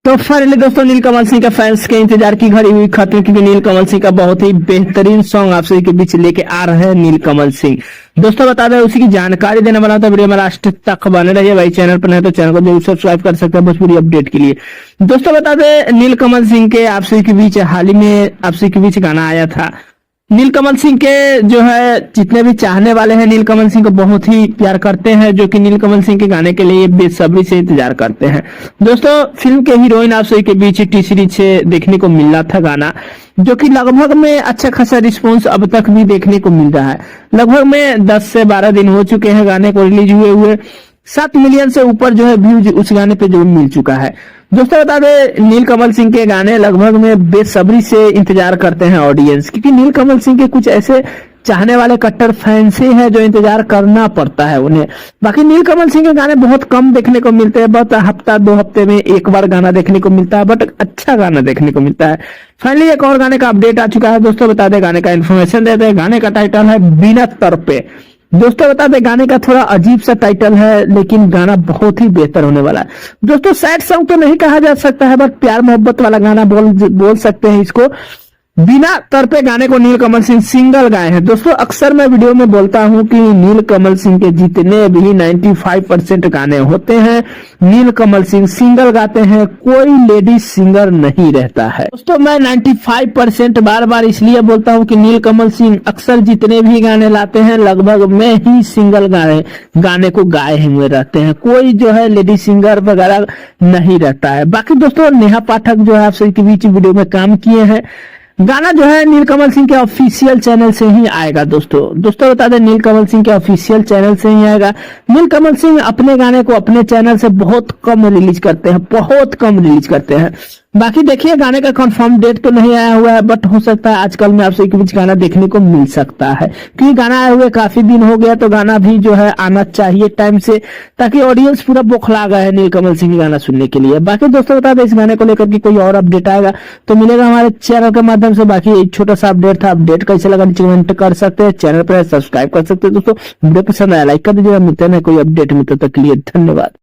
तो फाइनली दोस्तों नीलकमल सिंह का फैंस के इंतजार की घड़ी हुई खत्म, क्योंकि नीलकमल सिंह का बहुत ही बेहतरीन सॉन्ग आप सभी के बीच लेके आ रहे हैं नीलकमल सिंह। दोस्तों बता दें उसी की जानकारी देने वाला था, वीडियो में लास्ट तक बने रहिए। भाई चैनल पर नहीं तो चैनल को जरूर सब्सक्राइब कर सकते हैं भोजपुरी अपडेट के लिए। दोस्तों बता दें नीलकमल सिंह के आप सभी के बीच हाल ही में आप सभी के बीच गाना आया था। नीलकमल सिंह के जो है जितने भी चाहने वाले हैं नीलकमल सिंह को बहुत ही प्यार करते हैं, जो कि नीलकमल सिंह के गाने के लिए बेसब्री से इंतजार करते हैं। दोस्तों फिल्म के हीरोइन आप सभी के बीच टी सीरीज से देखने को मिल रहा था गाना, जो कि लगभग में अच्छा खासा रिस्पॉन्स अब तक भी देखने को मिल रहा है। लगभग में 10 से 12 दिन हो चुके हैं गाने को रिलीज हुए 7 मिलियन से ऊपर जो है व्यूज उस गाने पे जो मिल चुका है। दोस्तों बता दें नीलकमल सिंह के गाने लगभग में बेसब्री से इंतजार करते हैं ऑडियंस, क्योंकि नीलकमल सिंह के कुछ ऐसे चाहने वाले कट्टर फैंस ही हैं जो इंतजार करना पड़ता है उन्हें। बाकी नीलकमल सिंह के गाने बहुत कम देखने को मिलते हैं, बहुत हफ्ता 2 हफ्ते में एक बार गाना देखने को मिलता है, बट अच्छा गाना देखने को मिलता है। फाइनली एक और गाने का अपडेट आ चुका है। दोस्तों बता दें गाने का इन्फॉर्मेशन देते हैं। गाने का टाइटल है बिना तरपे। दोस्तों बता दें गाने का थोड़ा अजीब सा टाइटल है, लेकिन गाना बहुत ही बेहतर होने वाला है। दोस्तों सैड सॉन्ग तो नहीं कहा जा सकता है, बट प्यार मोहब्बत वाला गाना बोल सकते हैं इसको। बिना तरपे गाने को नीलकमल सिंह सिंगल गाए हैं। दोस्तों अक्सर मैं वीडियो में बोलता हूं कि नीलकमल सिंह के जितने भी 95% गाने होते हैं नीलकमल सिंह सिंगल गाते हैं, कोई लेडीज सिंगर नहीं रहता है। दोस्तों मैं 95% बार बार इसलिए बोलता हूं कि नीलकमल सिंह अक्सर जितने भी गाने लाते हैं लगभग में ही सिंगल गाने को गाए हुए रहते हैं, कोई जो है लेडीज सिंगर वगैरह नहीं रहता है। बाकी दोस्तों नेहा पाठक जो है आप सभी के बीच वीडियो में काम किए हैं। गाना जो है नीलकमल सिंह के ऑफिशियल चैनल से ही आएगा। दोस्तों बता दें नीलकमल सिंह के ऑफिशियल चैनल से ही आएगा। नीलकमल सिंह अपने गाने को अपने चैनल से बहुत कम रिलीज करते हैं, बहुत कम रिलीज करते हैं। बाकी देखिए गाने का कंफर्म डेट तो नहीं आया हुआ है, बट हो सकता है आजकल में आप सभी के बीच गाना देखने को मिल सकता है, क्योंकि गाना आए हुए काफी दिन हो गया, तो गाना भी जो है आना चाहिए टाइम से, ताकि ऑडियंस पूरा बौखला गया है नीलकमल सिंह गाना सुनने के लिए। बाकी दोस्तों बता दें इस गाने को लेकर के कोई और अपडेट आएगा तो मिलेगा हमारे चैनल के माध्यम से। बाकी एक छोटा सा अपडेट था, अपडेट कैसे लगा नीचे कमेंट कर सकते हैं, चैनल पर सब्सक्राइब कर सकते हैं। दोस्तों वीडियो पसंद आया लाइक कर दीजिएगा। मिलते हैं कोई अपडेट में, तब तक के लिए धन्यवाद।